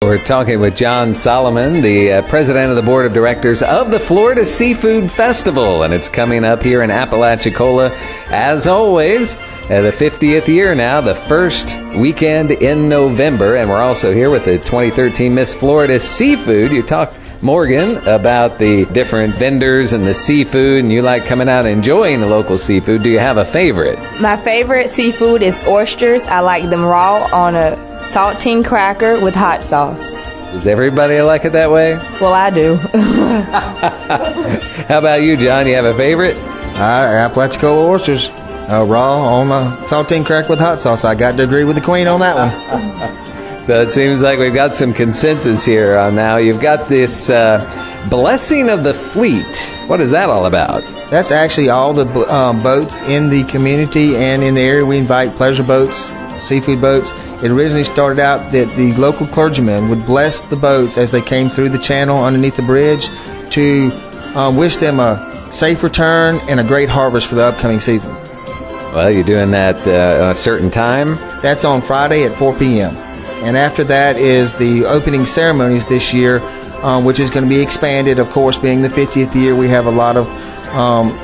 We're talking with John Solomon, the president of the board of directors of the Florida Seafood Festival, and it's coming up here in Apalachicola, as always, the 50th year now, the first weekend in November, and we're also here with the 2013 Miss Florida Seafood. You talked, Morgan, about the different vendors and the seafood, and you like coming out and enjoying the local seafood. Do you have a favorite? My favorite seafood is oysters. I like them raw on a saltine cracker with hot sauce. Does everybody like it that way? Well, I do. How about you, John? You have a favorite? Apalachicola oysters, raw on a saltine cracker with hot sauce. I got to agree with the queen on that one. So it seems like we've got some consensus here on now. You've got this blessing of the fleet. What is that all about? That's actually all the boats in the community and in the area. We invite pleasure boats, seafood boats. It originally started out that the local clergymen would bless the boats as they came through the channel underneath the bridge to wish them a safe return and a great harvest for the upcoming season. Well, you're doing that at a certain time? That's on Friday at 4 p.m. And after that is the opening ceremonies this year, which is going to be expanded. Of course, being the 50th year, we have a lot of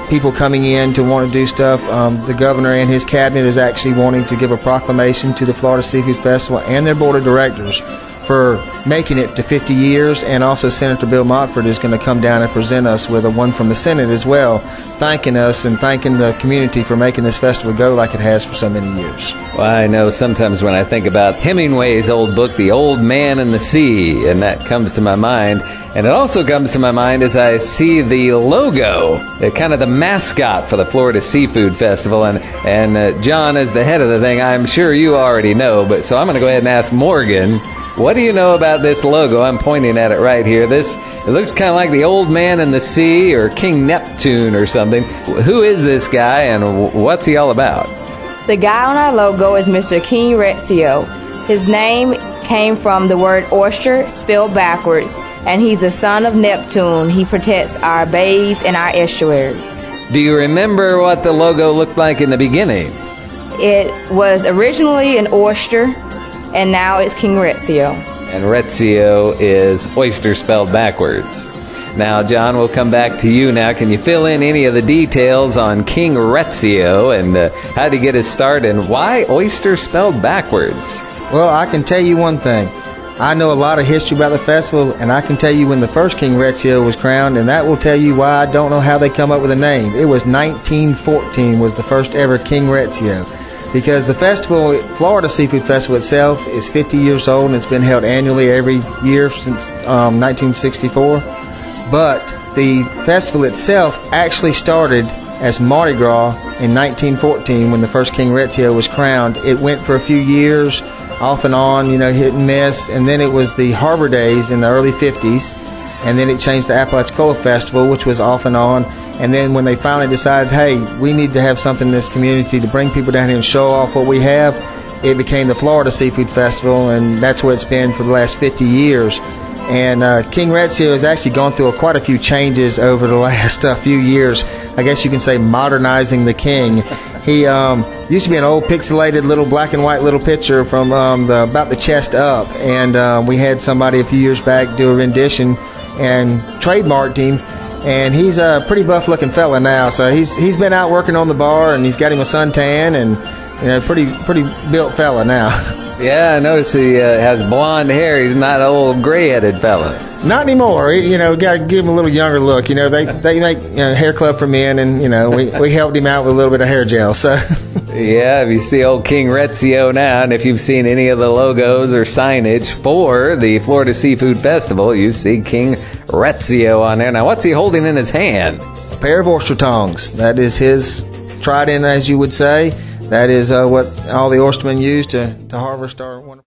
people coming in to want to do stuff. The governor and his cabinet is actually wanting to give a proclamation to the Florida Seafood Festival and their board of directors for making it to 50 years, and also Senator Bill Montford is going to come down and present us with a one from the Senate as well, thanking us and thanking the community for making this festival go like it has for so many years. Well, I know sometimes when I think about Hemingway's old book, The Old Man and the Sea, and that comes to my mind. And it also comes to my mind as I see the logo, kind of the mascot for the Florida Seafood Festival. And John, as the head of the thing, I'm sure you already know, but so I'm going to go ahead and ask Morgan, what do you know about this logo? I'm pointing at it right here. It looks kind of like the Old Man and the Sea or King Neptune or something. Who is this guy and what's he all about? The guy on our logo is Mr. King Retzio. His name came from the word oyster spelled backwards, and he's the son of Neptune. He protects our bays and our estuaries. Do you remember what the logo looked like in the beginning? It was originally an oyster, and now it's King Retzio. And Retzio is oyster spelled backwards. Now, John, we'll come back to you now. Can you fill in any of the details on King Retzio and how did he get his start and why oyster spelled backwards? Well, I can tell you one thing. I know a lot of history about the festival, and I can tell you when the first King Retzio was crowned, and that will tell you why I don't know how they come up with a name. It was 1914 was the first ever King Retzio. Because the festival, Florida Seafood Festival itself, is 50 years old, and it's been held annually every year since 1964. But the festival itself actually started as Mardi Gras in 1914 when the first King Retzio was crowned. It went for a few years, off and on, hit and miss, and then it was the Harbor Days in the early 50s, and then it changed to Apalachicola Festival, which was off and on. And then when they finally decided, hey, we need to have something in this community to bring people down here and show off what we have, it became the Florida Seafood Festival, and that's where it's been for the last 50 years. And King Retzio has actually gone through quite a few changes over the last few years. I guess you can say modernizing the king. He used to be an old pixelated little black and white little picture from about the chest up, and we had somebody a few years back do a rendition and trademarked him. And he's a pretty buff looking fella now, so he's been out working on the bar, and he's got him a suntan, and pretty built fella now. Yeah, I noticed he has blonde hair. He's not an old gray-headed fella. Not anymore. Got to give him a little younger look. They make hair club for men, and we helped him out with a little bit of hair gel. So. Yeah, if you see old King Retzio now, and if you've seen any of the logos or signage for the Florida Seafood Festival, you see King Retzio on there. Now, what's he holding in his hand? A pair of oyster tongs. That is his trident, as you would say. That is what all the oystermen use to harvest our wonderful.